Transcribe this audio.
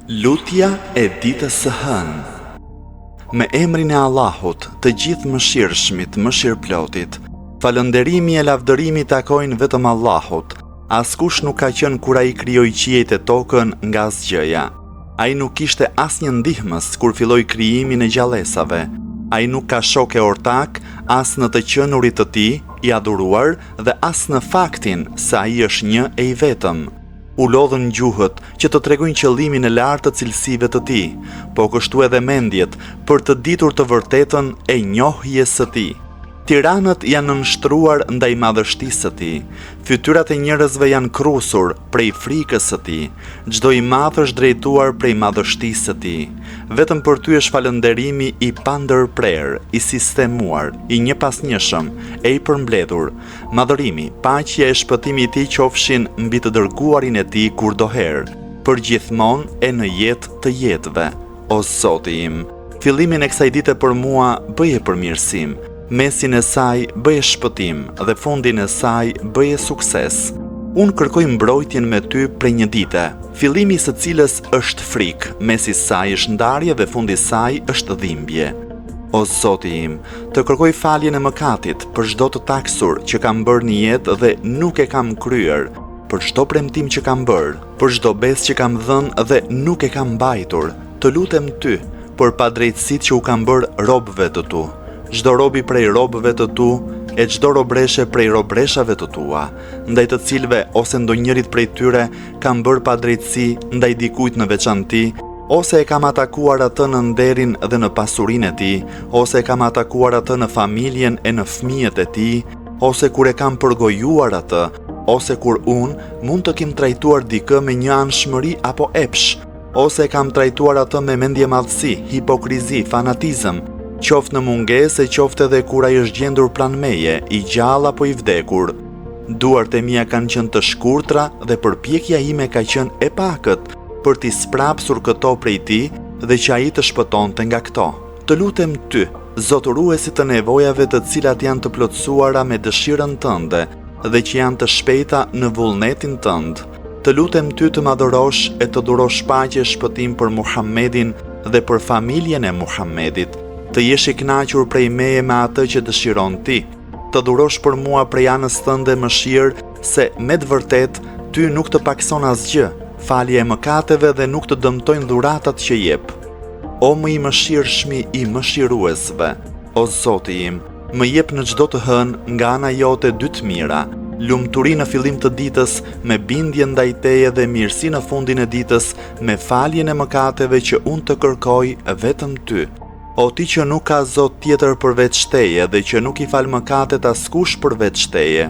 Lutja e ditës së hënë. Me emrin e Allahut, të gjithë mëshirshmit, mëshirplotit, falënderimi e lavdërimi takojnë vetëm Allahut. Askush nuk ka qenë kur ai krijoi qiejt e tokën nga asgjëja. Ai nuk kishte asnjë ndihmës kur filloi krijimin e gjallësave. Ai nuk ka shok e ortak as në të qenurit të tij, i adhuruar, dhe as në faktin se ai është një e i vetëm. U lodhën gjuhët që të tregojnë qëllimin e lartë të cilësive të tij, po kështu edhe mendjet për të ditur të vërtetën e njohjes së tij. Tiranët janë nënshtruar ndaj madhështisë së tij. Fytyrat e njerëzve janë krusur prej frikës së tij. Çdo i madh është drejtuar prej madhështisë së tij. Vetëm për ty është falënderimi i pandërprer, i sistemuar, i njëpasnjëshëm, e i përmbledhur. Madhërimi, paqja e shpëtimi i tij qofshin mbi të dërguarin e tij kurdoherë, përgjithmonë e në jetë të jetëve. O Zoti im, fillimin e kësaj dite për mua bëje përmirësim. Mesin e saj bëje shpëtim dhe fundin e saj bëje sukses. Unë kërkoj mbrojtjen me ty prej një dite, fillimi së cilës është frikë, mesi saj është ndarje dhe fundi saj është dhimbje. O Zoti im, të kërkoj faljen e mëkatit për çdo të taksur që kam bërë në jetë dhe nuk e kam kryer, për çdo premtim që kam bërë, për çdo besë që kam dhënë dhe nuk e kam mbajtur. Të lutem ty për padrejtësitë që u kam bërë robëve të tu. Çdo robi prej robëve të tu e çdo robreshe prej robreshave të tua, ndaj të cilëve ose ndonjërit prej tyre kam bërë padrejtësi ndaj dikujt në veçanti, ose e kam atakuar atë në nderin dhe në pasurinë e tij, ose e kam atakuar atë në familjen e në fëmijët e tij, ose kur e kam përgojuar atë, ose kur unë mund të kem trajtuar dikë me një anshmëri apo epsh, ose e kam trajtuar atë me mendje madhësi, hipokrizi, fanatizëm, qoftë në mungesë, qoftë edhe kur ai është gjendur pranë meje, i gjallë apo i vdekur. Duart e mia kanë qenë të shkurtra dhe përpjekja ime ka qenë e pakët për t'i sprapsur këto prej tij dhe që ai të shpëtonte nga këto. Të lutem ty, zotëruesi të nevojave të cilat janë të plotësuara me dëshirën tënde dhe që janë të shpejta në vullnetin tënd. Të lutem ty të madhërosh e të dhurosh paqe e shpëtim për Muhammedin dhe për familjen e Muhammedit. Të jesh i kënaqur prej meje me atë që dëshiron ti, të dhurosh për mua prej anës tënde mëshirë, se me të vërtet ty nuk të pakson asgjë, falje e mëkateve dhe nuk të dëmtojnë dhuratat që jep. O më i mëshirshmi i mëshiruesve, o Zoti im, më jep në çdo të hënë nga ana jote dy të mira, lumturi në fillim të ditës me bindje ndaj teje dhe mirësi në fundin e ditës me faljen e mëkateve që unë të kërkoj vetëm ty. O ti që nuk ka Zot tjetër përveç teje dhe që nuk i fal mëkatet askush përveç teje.